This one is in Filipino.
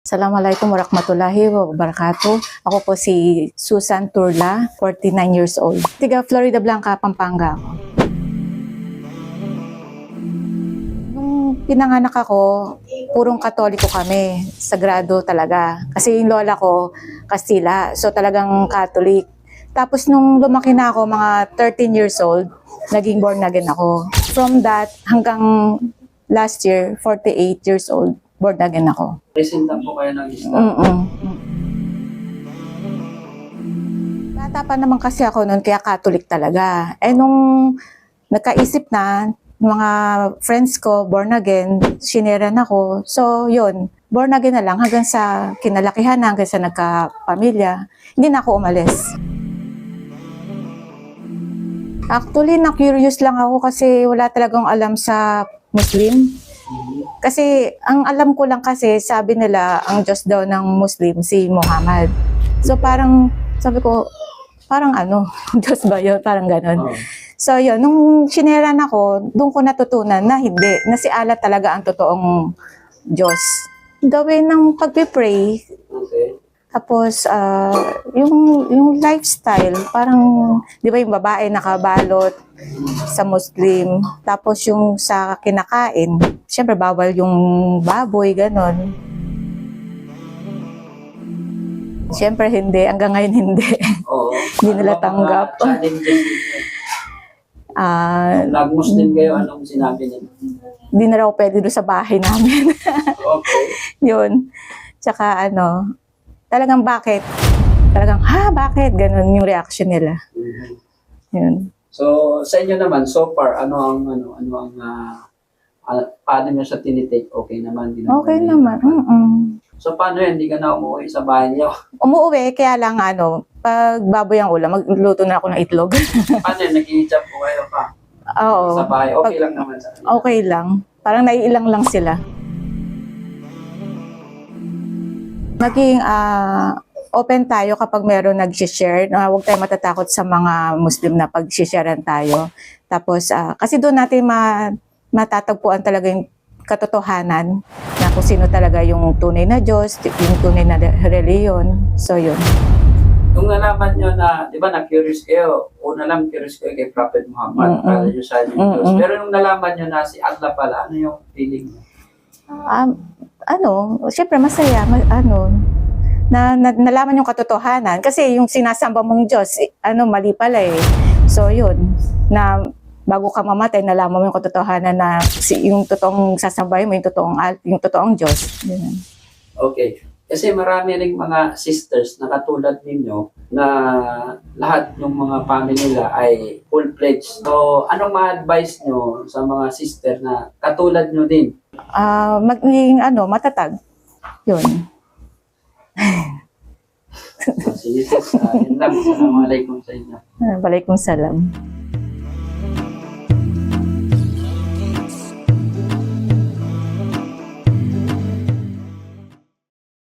Assalamualaikum warahmatullahi wabarakatuh. Ako po si Susan Turla, 49 years old. Tiga Florida Blanca, Pampanga ako. Nung pinanganak ako, purong Katoliko kami. Sagrado talaga. Kasi yung lola ko, Kastila. So talagang Catholic. Tapos nung lumaki na ako, mga 13 years old, naging born again ako. From that, hanggang last year, 48 years old, born again ako. Recent lang po kayo nag-start? Bata pa naman kasi ako noon, kaya Catholic talaga. Eh nung nagkaisip na, mga friends ko, born again, sineran ako. So yun, born again na lang hanggang sa kinalakihan na, hanggang sa nagkapamilya. Hindi na ako umalis. Actually, na-curious lang ako kasi wala talagang alam sa Muslim. Kasi ang alam ko lang kasi sabi nila ang Diyos daw ng Muslim si Muhammad. So parang sabi ko parang ano, Diyos ba yun? Parang ganun. So yun, nung sineran ako, doon ko natutunan na hindi, na si Allah talaga ang totoong Diyos. Gawin ng pagpipray, Okay. tapos yung lifestyle, parang di ba yung babae nakabalot sa Muslim, tapos yung sa kinakain, syempre bawal yung baboy, ganon. Syempre hindi, hanggang ngayon hindi. Oo. Hindi nila tanggap. Challenges Ah, nag-Muslim kayo, anong sinabi nila? Hindi na raw pwede doon sa bahay namin. Okay. Yun. Tsaka ano, talagang bakit? Talagang, bakit? Ganon yung reaction nila. Yun. So, sa inyo naman, so far, paano nyo siya tinitake? Okay naman? Di Okay kayo naman. So, paano yun? Hindi ka na umuwi sa bahay niyo? Umuwi, kaya lang pag baboy ang ulam, magluto na ako ng itlog. Paano yun? Nag-i-job po kayo pa? Oo. Sa bahay? Okay lang naman sa kanila? Okay lang. Parang naiilang lang sila. Naging open tayo kapag meron nag-share. Huwag tayo matatakot sa mga Muslim na pag-sharean tayo. Tapos, kasi doon natin matatagpuan talaga yung katotohanan na kung sino talaga yung tunay na Diyos, yung tunay na reliyon. So, yun. Nung nalaman nyo na, di ba, na-curious kayo, una lang curious kayo kay Prophet Muhammad, para yung sa Diyos. Pero nung nalaman nyo na si Allah pala, ano yung feeling mo? Syempre masaya, nalaman yung katotohanan. Kasi yung sinasamba mong Diyos, mali pala eh. So, yun, na bago ka mamatay, nalaman mo yung katotohanan na yung totoong sasambahin mo, yung totoong Diyos. Yun. Okay. Kasi marami ring mga sisters na katulad ninyo na lahat ng mga family nila ay full-fledged. So, anong ma-advise nyo sa mga sister na katulad nyo din? Maging matatag. Yun. Sige sis, yun lang. Assalamualaikum sa inyo. Waalaikumsalam.